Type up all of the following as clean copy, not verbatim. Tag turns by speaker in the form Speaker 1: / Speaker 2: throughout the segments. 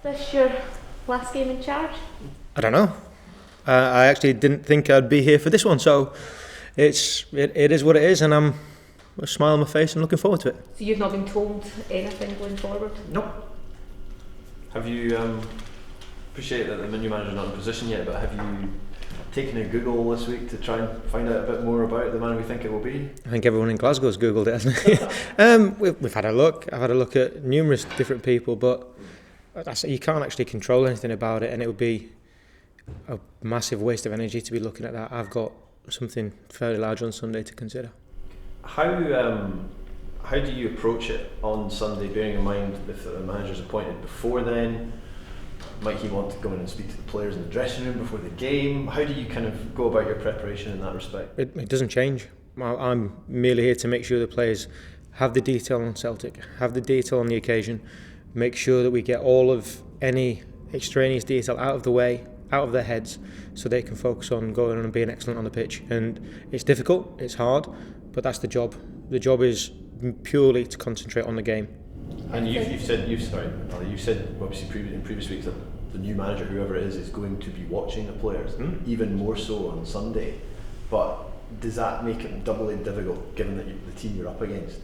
Speaker 1: This your last game in charge?
Speaker 2: I don't know. I actually didn't think I'd be here for this one, so it is what it is, and I'm a smile on my face and looking forward to it.
Speaker 1: So you've not been told anything going forward?
Speaker 3: Nope. Have you, appreciate that the new manager's not in position yet, but have you taken a Google this week to try and find out a bit more about the man we think it will be?
Speaker 2: I think everyone in Glasgow's Googled it, hasn't it? We've had a look. I've had a look at numerous different people, but you can't actually control anything about it, and it would be a massive waste of energy to be looking at that. I've got something fairly large on Sunday to consider.
Speaker 3: How do you approach it on Sunday, bearing in mind if the manager's appointed before then? Might he want to go in and speak to the players in the dressing room before the game? How do you kind of go about your preparation in that respect?
Speaker 2: It doesn't change. I'm merely here to make sure the players have the detail on Celtic, have the detail on the occasion, make sure that we get all of any extraneous detail out of the way, out of their heads, so they can focus on going on and being excellent on the pitch. And it's difficult, it's hard, but that's the job. The job is purely to concentrate on the game.
Speaker 3: And you've said obviously in previous weeks that the new manager, whoever it is going to be watching the players, even more so on Sunday. But does that make it doubly difficult given that the team you're up against?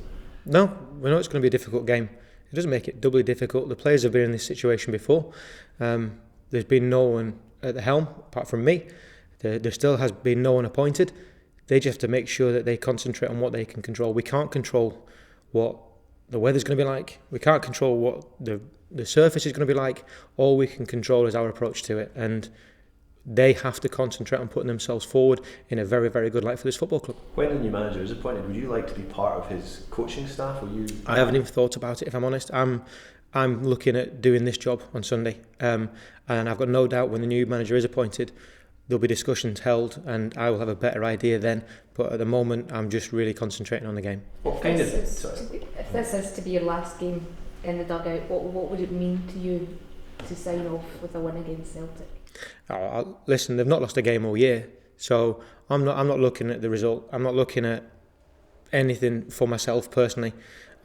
Speaker 2: No, we know it's going to be a difficult game. It doesn't make it doubly difficult. The players have been in this situation before. There's been no one at the helm apart from me. There still has been no one appointed. They just have to make sure that they concentrate on what they can control. We can't control what the weather's going to be like. We can't control what the surface is going to be like. All we can control is our approach to it, and they have to concentrate on putting themselves forward in a very, very good light for this football club.
Speaker 3: When the new manager is appointed, would you like to be part of his coaching staff?
Speaker 2: I haven't even thought about it, if I'm honest. I'm looking at doing this job on Sunday, and I've got no doubt when the new manager is appointed, there'll be discussions held, and I will have a better idea then. But at the moment, I'm just really concentrating on the game.
Speaker 1: If this is to be your last game in the dugout, what would it mean to you to sign off with a win against Celtic?
Speaker 2: Listen, they've not lost a game all year, so I'm not looking at the result. I'm not looking at anything for myself personally.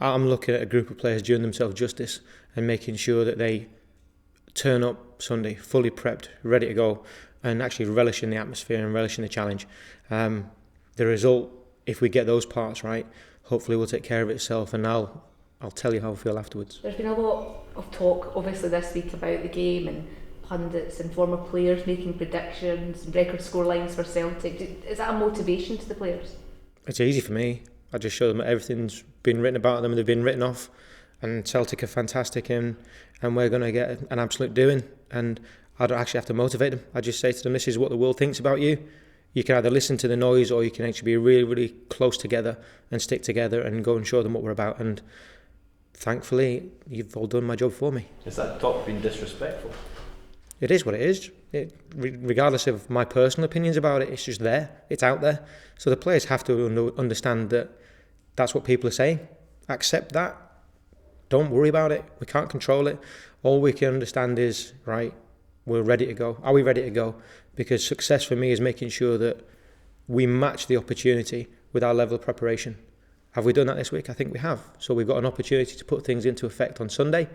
Speaker 2: I'm looking at a group of players doing themselves justice and making sure that they turn up Sunday fully prepped, ready to go, and actually relishing the atmosphere and relishing the challenge. The result, if we get those parts right, hopefully will take care of itself, and I'll tell you how I feel afterwards.
Speaker 1: There's been a lot of talk, obviously, this week about the game and pundits and former players making predictions and record score lines for Celtic. Is that a motivation to the players?
Speaker 2: It's easy for me. I just show them that everything's been written about them and they've been written off, and Celtic are fantastic, and we're going to get an absolute doing, and I don't actually have to motivate them. I just say to them, this is what the world thinks about you. You can either listen to the noise or you can actually be really, really close together and stick together and go and show them what we're about. And thankfully, you've all done my job for me.
Speaker 3: Has that talk been disrespectful?
Speaker 2: It is what it is. Regardless of my personal opinions about it, it's just there. It's out there. So the players have to understand that that's what people are saying. Accept that. Don't worry about it. We can't control it. All we can understand is, right, we're ready to go. Are we ready to go? Because success for me is making sure that we match the opportunity with our level of preparation. Have we done that this week? I think we have. So we've got an opportunity to put things into effect on Sunday,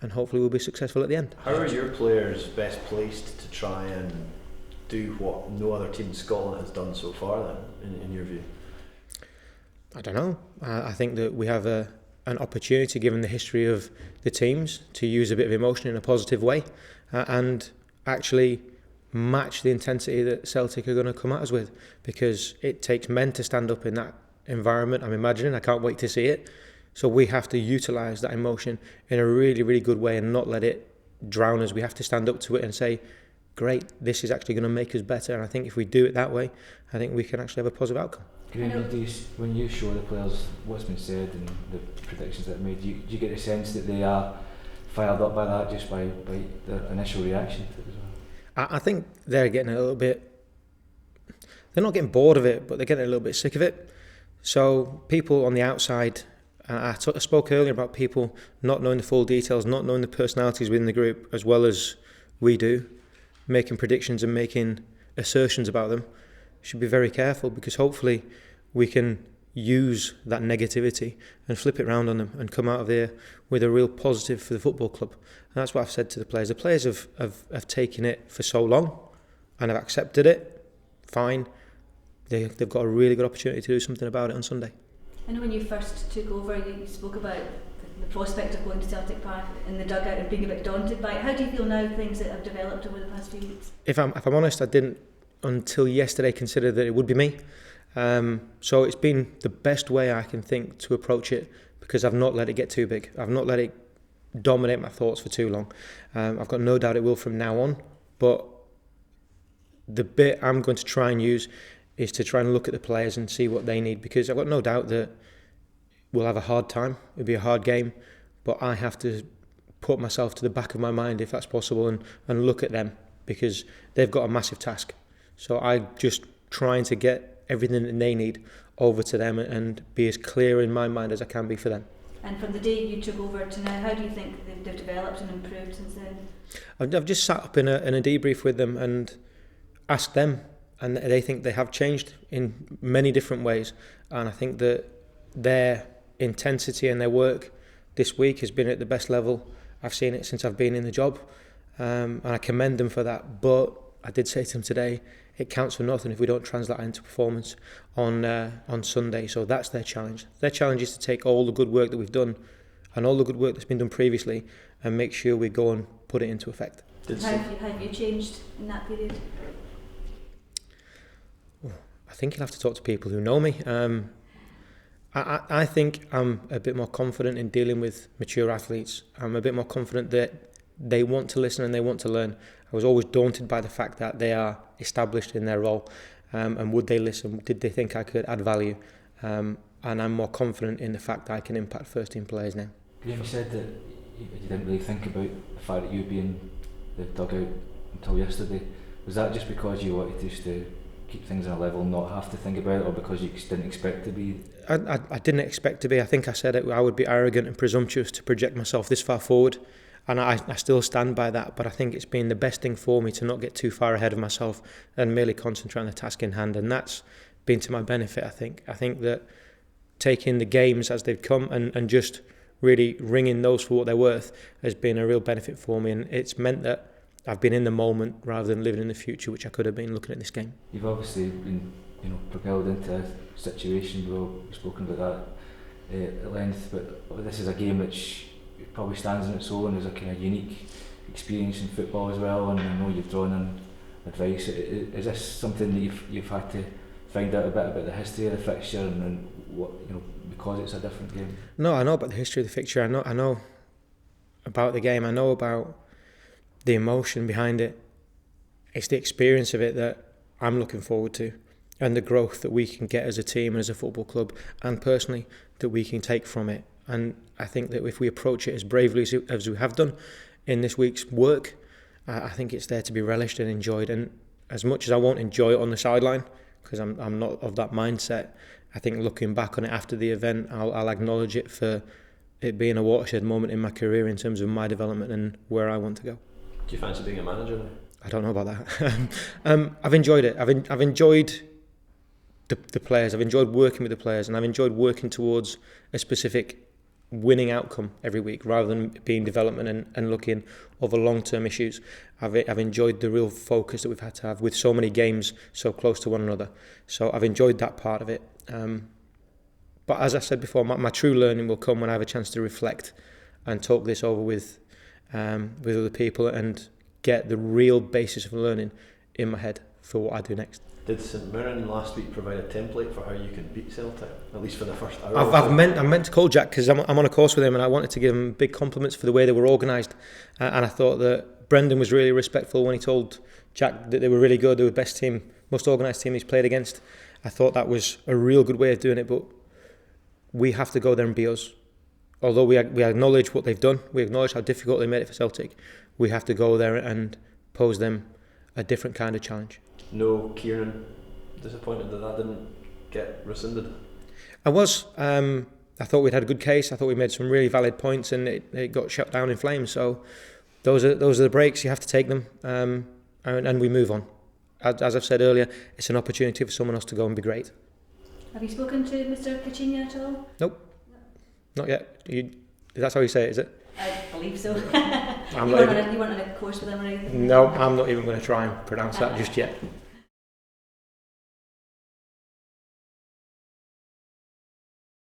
Speaker 2: and hopefully we'll be successful at the end.
Speaker 3: How are your players best placed to try and do what no other team in Scotland has done so far then, in your view?
Speaker 2: I don't know. I think that we have an opportunity, given the history of the teams, to use a bit of emotion in a positive way and actually match the intensity that Celtic are going to come at us with, because it takes men to stand up in that environment. I'm imagining. I can't wait to see it. So we have to utilise that emotion in a really, really good way and not let it drown us. We have to stand up to it and say, great, this is actually going to make us better. And I think if we do it that way, I think we can actually have a positive outcome.
Speaker 4: Graeme, when you show the players what's been said and the predictions that are made, do you get a sense that they are fired up by that, just by their initial reaction to it as well? I
Speaker 2: think they're getting a little bit, they're not getting bored of it, but they're getting a little bit sick of it. So people on the outside, I spoke earlier about people not knowing the full details, not knowing the personalities within the group as well as we do, making predictions and making assertions about them. Should be very careful, because hopefully we can use that negativity and flip it around on them and come out of there with a real positive for the football club. And that's what I've said to the players. The players have taken it for so long and have accepted it. Fine. They've got a really good opportunity to do something about it on Sunday.
Speaker 5: I know when you first took over, you spoke about the prospect of going to Celtic Park in the dugout and being a bit daunted by it. How do you feel now, things that have developed over the past few weeks?
Speaker 2: If I'm honest, I didn't until yesterday consider that it would be me. So it's been the best way I can think to approach it, because I've not let it get too big. I've not let it dominate my thoughts for too long. I've got no doubt it will from now on, but the bit I'm going to try and use is to try and look at the players and see what they need, because I've got no doubt that we'll have a hard time. It'll be a hard game, but I have to put myself to the back of my mind, if that's possible, and look at them, because they've got a massive task. So I just trying to get everything that they need over to them and be as clear in my mind as I can be for them.
Speaker 5: And from the day you took over to now, how do you think they've developed and improved since then?
Speaker 2: I've just sat up in a debrief with them and asked them, and they think they have changed in many different ways. And I think that their intensity and their work this week has been at the best level I've seen it since I've been in the job, and I commend them for that. But I did say to them today, it counts for nothing if we don't translate that into performance on Sunday. So that's their challenge. Their challenge is to take all the good work that we've done and all the good work that's been done previously and make sure we go and put it into effect.
Speaker 5: How have you changed in that period?
Speaker 2: I think you'll have to talk to people who know me. I think I'm a bit more confident in dealing with mature athletes. I'm a bit more confident that they want to listen and they want to learn. I was always daunted by the fact that they are established in their role, and would they listen? Did they think I could add value? And I'm more confident in the fact that I can impact first team players now.
Speaker 4: Graeme, you said that you didn't really think about the fact that you'd be in the dugout until yesterday. Was that just because you wanted just to keep things on a level, not have to think about it, or because you didn't expect to be?
Speaker 2: I didn't expect to be. I think I said it. I would be arrogant and presumptuous to project myself this far forward, and I still stand by that. But I think it's been the best thing for me to not get too far ahead of myself and merely concentrate on the task in hand, and that's been to my benefit. I think that taking the games as they've come and just really ringing those for what they're worth has been a real benefit for me, and it's meant that I've been in the moment rather than living in the future, which I could have been looking at this game.
Speaker 4: You've obviously been, propelled into a situation. We've spoken about that at length, but this is a game which probably stands on its own as a kind of unique experience in football as well. And I know you've drawn on advice. Is this something that you've had to find out a bit about the history of the fixture and what because it's a different game? No, I know about the history of the fixture. I know about the game. I know about the emotion behind it. It's the experience of it that I'm looking forward to, and the growth that we can get as a team and as a football club, and personally that we can take from it. And I think that if we approach it as bravely as we have done in this week's work, I think it's there to be relished and enjoyed. And as much as I won't enjoy it on the sideline, because I'm not of that mindset, I think looking back on it after the event, I'll acknowledge it for it being a watershed moment in my career in terms of my development and where I want to go.
Speaker 3: Do you fancy being a manager now?
Speaker 2: I don't know about that. I've enjoyed it. I've enjoyed the players. I've enjoyed working with the players, and I've enjoyed working towards a specific winning outcome every week rather than being development and looking over long-term issues. I've enjoyed the real focus that we've had to have with so many games so close to one another. So I've enjoyed that part of it. But as I said before, my true learning will come when I have a chance to reflect and talk this over with other people and get the real basis of learning in my head for what I do next.
Speaker 3: Did St Mirren last week provide a template for how you can beat Celtic, at least for the first hour?
Speaker 2: I meant to call Jack because I'm on a course with him, and I wanted to give him big compliments for the way they were organised, and I thought that Brendan was really respectful when he told Jack that they were really good, they were the best team, most organised team he's played against. I thought that was a real good way of doing it, but we have to go there and be us. Although we acknowledge what they've done, we acknowledge how difficult they made it for Celtic, we have to go there and pose them a different kind of challenge.
Speaker 3: No, Kieran, disappointed that didn't get rescinded?
Speaker 2: I was. I thought we'd had a good case. I thought we made some really valid points, and it got shut down in flames. So those are the breaks. You have to take them, and we move on. As I've said earlier, it's an opportunity for someone else to go and be great.
Speaker 5: Have you spoken to Mr. Caccini at all?
Speaker 2: Not yet. That's how you say it, is it?
Speaker 5: I believe so.
Speaker 2: I'm
Speaker 5: You
Speaker 2: not
Speaker 5: weren't
Speaker 2: even,
Speaker 5: on a course with him or anything?
Speaker 2: no, I'm not even going to try and pronounce that just yet.